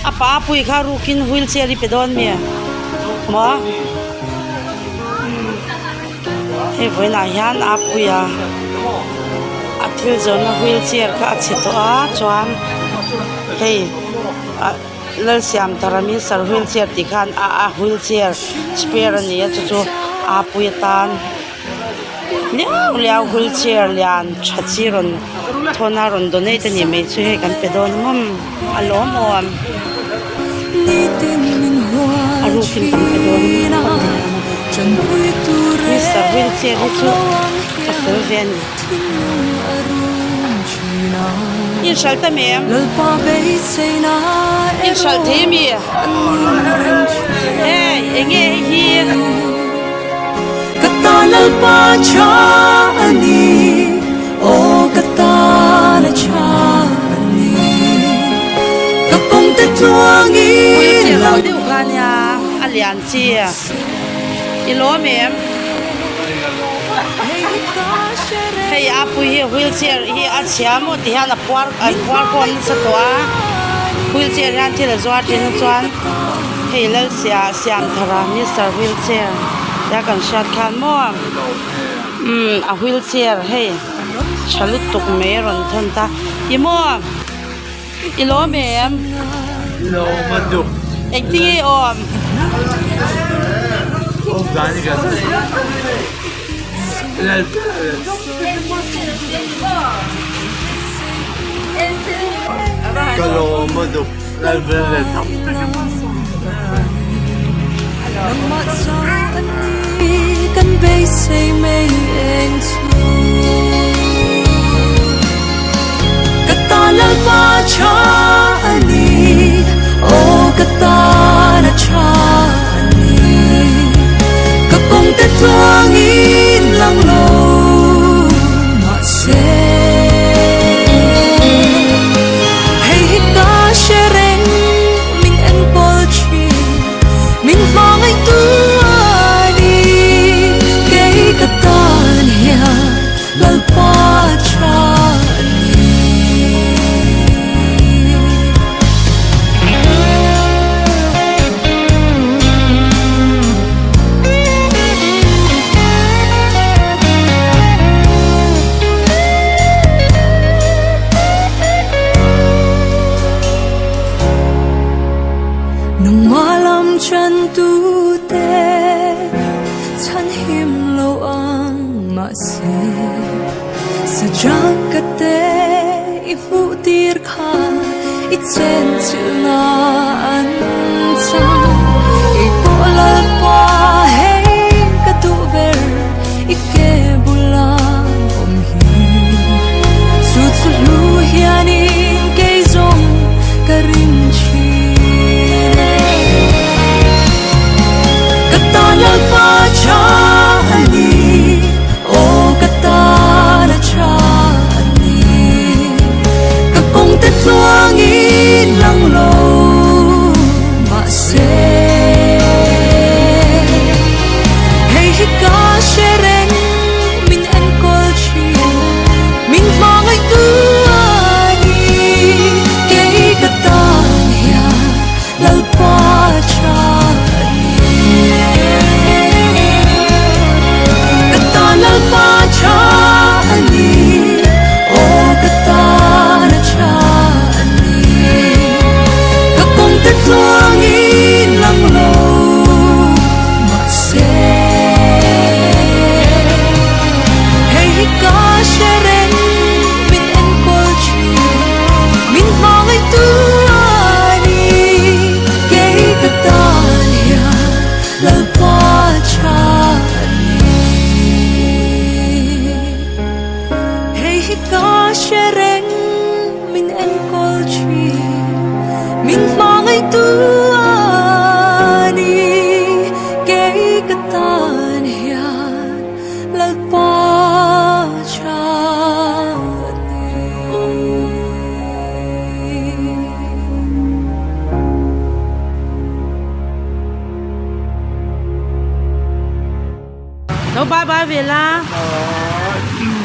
apa apui kha rukin wheelchair ri pedon mi mo he voina hian apuya athil zona wheelchair kha achito a chuan hei lal siam tarami sar wheelchair tikhan a wheelchair spare ani chu apuya tan liao wheelchair lian chachi ron thona ron donate ni me chu he kan pedon mom alom om arukin kan pedon Mr. wheelchair hi chu pasal ven in shalta mem in shalte mi hey enge hi katalal pa cha ani o katala cha ani kapong te tuangi wheelchair lo deu kan ya alian chi ilo mem hey apu hi wheelchair hi a siamo ti hala puar kon sa toa wheelchair han thila zwa tin chuan hey lal siam thara Mr. wheelchair ya kan shat khan mo a wheelchair hey chalut tuk me ron thon ta imo ilo mem ilo maduk ekti om gani gani kalau maduk lal belet mat sa ani kan bay say may eng su katalal pa cha ani o katana cha ani kapong te tuangin lang lo ma se hey ka shereng min en pol chi min mangai tu ani kay katan ya lal pa cha nung malam chan tu te chan him lo ang ma se sa jagate ipu tir kha itsen chilna an cha ipo la pa hey ka tu ber ikke bulang om hi su su lu hianin ke zong karin chi katalal pa cha ani o katala cha ani kapong te tuangin lang lo ma se hey hika shereng min en kol chi min mangai tu ani kay katan ya lal pa cha katalal pa cha ani o katana cha ani kapong te tuangin lang lo ma se hey hika shereng min en kol chi min mangai tu ani kay katan ya lal pa cha ka shereng min en kol chi min mangai tu ani kay katan hian lal pa cha no bye bye vela